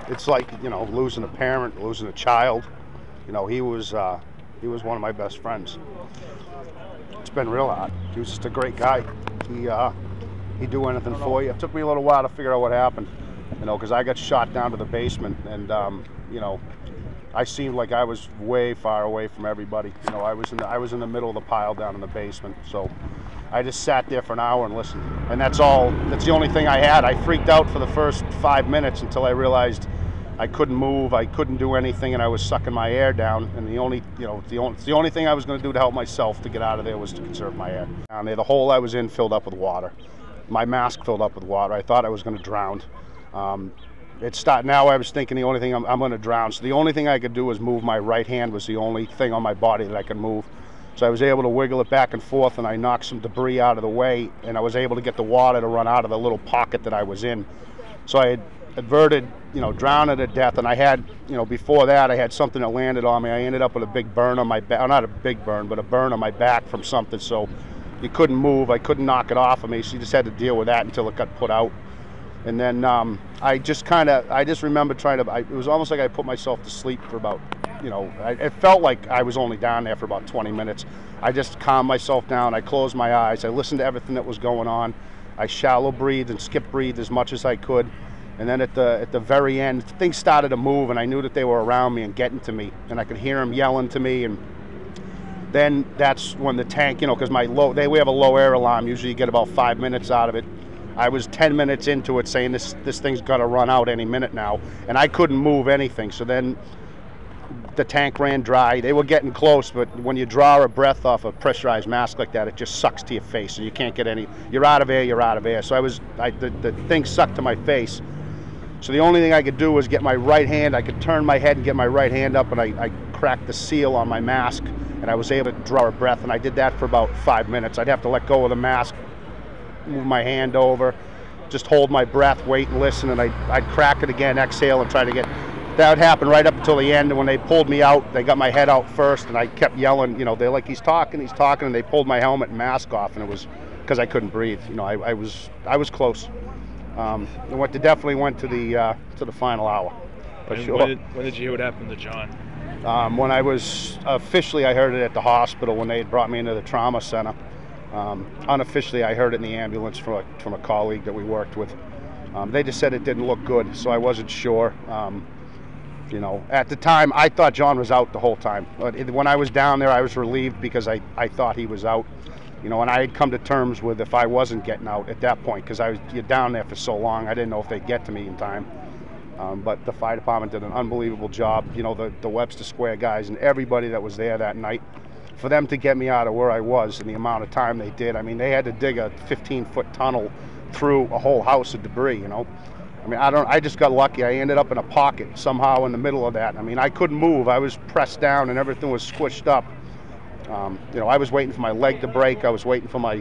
it's like, you know, losing a parent, losing a child. You know, he was one of my best friends. It's been real hard. He was just a great guy. He'd do anything for you. It took me a little while to figure out what happened, you know, because I got shot down to the basement, and you know, I seemed like I was way far away from everybody. You know, I was in the middle of the pile down in the basement. So I just sat there for an hour and listened, and that's all. That's the only thing I had. I freaked out for the first 5 minutes until I realized I couldn't move, I couldn't do anything, and I was sucking my air down. And the only thing I was going to do to help myself to get out of there was to conserve my air. Down there, the hole I was in filled up with water. My mask filled up with water. I thought I was going to drown. Now I was thinking the only thing I'm going to drown. So the only thing I could do was move my right hand. Was the only thing on my body that I could move. So I was able to wiggle it back and forth, and I knocked some debris out of the way, and I was able to get the water to run out of the little pocket that I was in. So I had averted, you know, drowning to death, and I had, you know, before that I had something that landed on me. I ended up with a big burn on my back, not a big burn, but a burn on my back from something. So you couldn't move, I couldn't knock it off of me, so you just had to deal with that until it got put out. And then I just remember it was almost like I put myself to sleep for about, you know, it felt like I was only down there for about 20 minutes. I just calmed myself down, I closed my eyes, I listened to everything that was going on. I shallow breathed and skip breathed as much as I could. And then at the very end, things started to move, and I knew that they were around me and getting to me, and I could hear them yelling to me. And then that's when the tank, you know, because we have a low air alarm. Usually you get about 5 minutes out of it. I was 10 minutes into it saying this thing's got to run out any minute now, and I couldn't move anything. So then the tank ran dry. They were getting close, but when you draw a breath off a pressurized mask like that, it just sucks to your face, and you can't get any. You're out of air. You're out of air. So the thing sucked to my face. So the only thing I could do was get my right hand. I could turn my head and get my right hand up, and I cracked the seal on my mask, and I was able to draw a breath. And I did that for about 5 minutes. I'd have to let go of the mask, move my hand over, just hold my breath, wait and listen, and I'd crack it again, exhale, and try to get. That would happen right up until the end. And when they pulled me out, they got my head out first, and I kept yelling. You know, they're like, he's talking, and they pulled my helmet and mask off, and it was because I couldn't breathe. You know, I was close. Definitely went to the final hour. When did you hear what happened to John? When I was officially, I heard it at the hospital when they had brought me into the trauma center. Unofficially, I heard it in the ambulance from a colleague that we worked with. They just said it didn't look good, so I wasn't sure. You know, at the time, I thought John was out the whole time. But when I was down there, I was relieved because I thought he was out. You know, and I had come to terms with if I wasn't getting out at that point, because you're down there for so long, I didn't know if they'd get to me in time. But the fire department did an unbelievable job. You know, the Webster Square guys and everybody that was there that night, for them to get me out of where I was in the amount of time they did. I mean, they had to dig a 15-foot tunnel through a whole house of debris, you know. I mean, I just got lucky. I ended up in a pocket somehow in the middle of that. I mean, I couldn't move. I was pressed down and everything was squished up. You know, I was waiting for my leg to break. I was waiting for my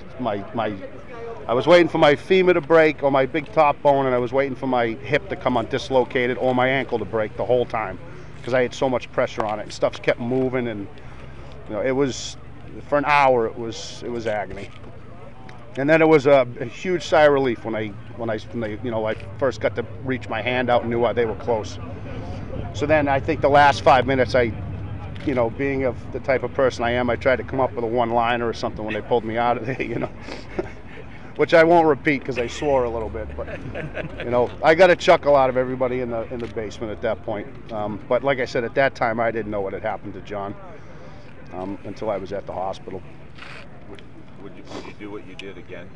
femur to break, or my big top bone, and I was waiting for my hip to come undislocated, or my ankle to break the whole time, because I had so much pressure on it, and stuff kept moving, and you know, it was for an hour. It was agony. And then it was a huge sigh of relief when I first got to reach my hand out and knew they were close. So then I think the last 5 minutes, you know, being of the type of person I am, I tried to come up with a one-liner or something when they pulled me out of there, you know, which I won't repeat because I swore a little bit. But you know, I got a chuckle out of everybody in the basement at that point. But like I said, at that time, I didn't know what had happened to John until I was at the hospital. Would you do what you did again?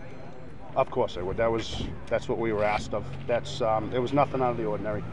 Of course I would. That's what we were asked of. It was nothing out of the ordinary.